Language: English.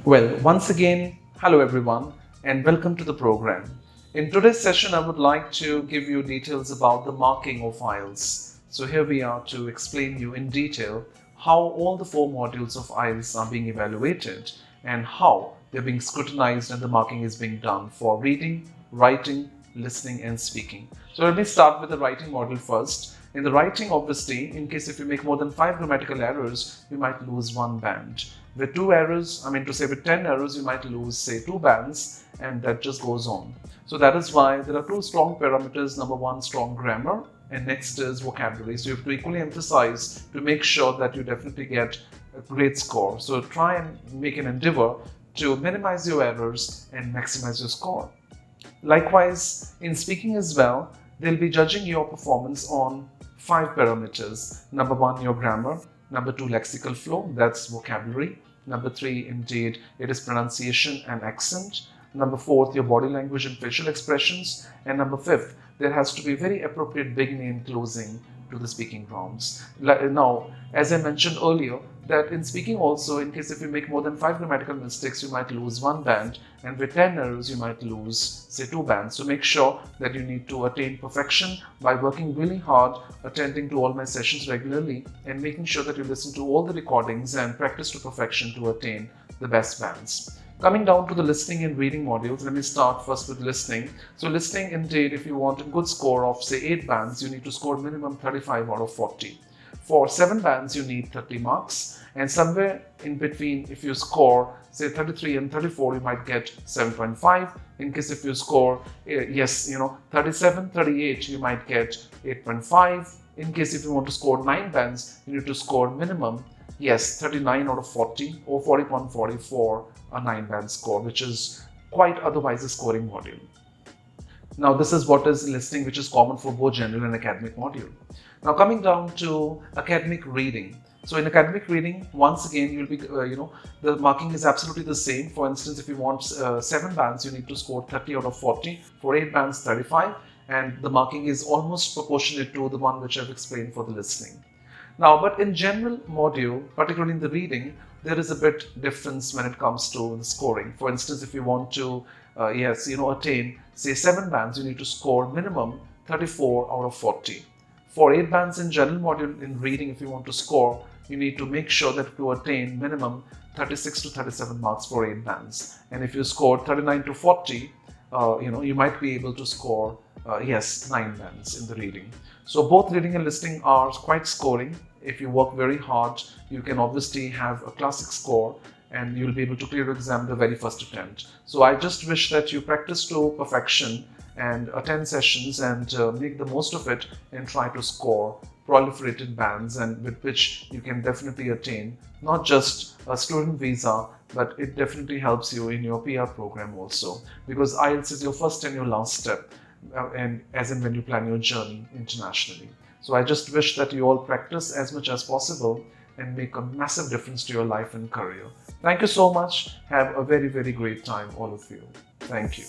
Well, once again, hello everyone and welcome to the program. In today's session, I would like to give you details about the marking of IELTS. So here we are to explain you in detail how all the 4 modules of IELTS are being evaluated and how they're being scrutinized and the marking is being done for reading, writing, listening and speaking. So let me start with the writing module first. In the writing, obviously, in case if you make more than 5 grammatical errors, you might lose 1 band. With 2 errors, with 10 errors, you might lose, say, 2 bands, and that just goes on. So that is why there are 2 strong parameters. Number 1, strong grammar, and next is vocabulary. So you have to equally emphasize to make sure that you definitely get a great score. So try and make an endeavor to minimize your errors and maximize your score. Likewise, in speaking as well, they'll be judging your performance on 5 parameters. Number 1, your grammar. Number 2, lexical flow, that's vocabulary. Number 3, indeed, it is pronunciation and accent. Number 4, your body language and facial expressions. And number 5, there has to be very appropriate beginning and closing to the speaking rounds. Now, as I mentioned earlier, that in speaking also, in case if you make more than 5 grammatical mistakes, you might lose 1 band, and with 10 errors, you might lose, say, 2 bands. So make sure that you need to attain perfection by working really hard, attending to all my sessions regularly, and making sure that you listen to all the recordings and practice to perfection to attain the best bands. Coming down to the listening and reading modules, let me start first with listening. So listening, indeed, if you want a good score of, say, 8 bands, you need to score minimum 35 out of 40. For 7 bands, you need 30 marks, and somewhere in between, if you score, say, 33 and 34, you might get 7.5. In case if you score, 37, 38, you might get 8.5. In case if you want to score 9 bands, you need to score minimum, 39 out of 40 or 40.40 for a 9-band score, which is quite otherwise a scoring module. Now, this is what is listening, which is common for both general and academic module. Now, coming down to academic reading. So, in academic reading, once again, you'll be, the marking is absolutely the same. For instance, if you want 7 bands, you need to score 30 out of 40. For 8 bands, 35. And the marking is almost proportionate to the one which I've explained for the listening. Now, but in general module, particularly in the reading, there is a bit difference when it comes to the scoring. For instance, if you want to, attain, say, 7 bands, you need to score minimum 34 out of 40. For 8 bands in general module in reading, if you want to score, you need to make sure that you attain minimum 36 to 37 marks for 8 bands. And if you score 39 to 40, you might be able to score 9 bands in the reading. So both reading and listening are quite scoring. If you work very hard, you can obviously have a classic score and you'll be able to clear the exam the very first attempt. So I just wish that you practice to perfection and attend sessions and make the most of it and try to score proliferated bands, and with which you can definitely attain not just a student visa, but it definitely helps you in your PR program also, because IELTS is your first and your last step, and as in when you plan your journey internationally. So I just wish that you all practice as much as possible and make a massive difference to your life and career. Thank you so much. Have a very, very great time, all of you. Thank you.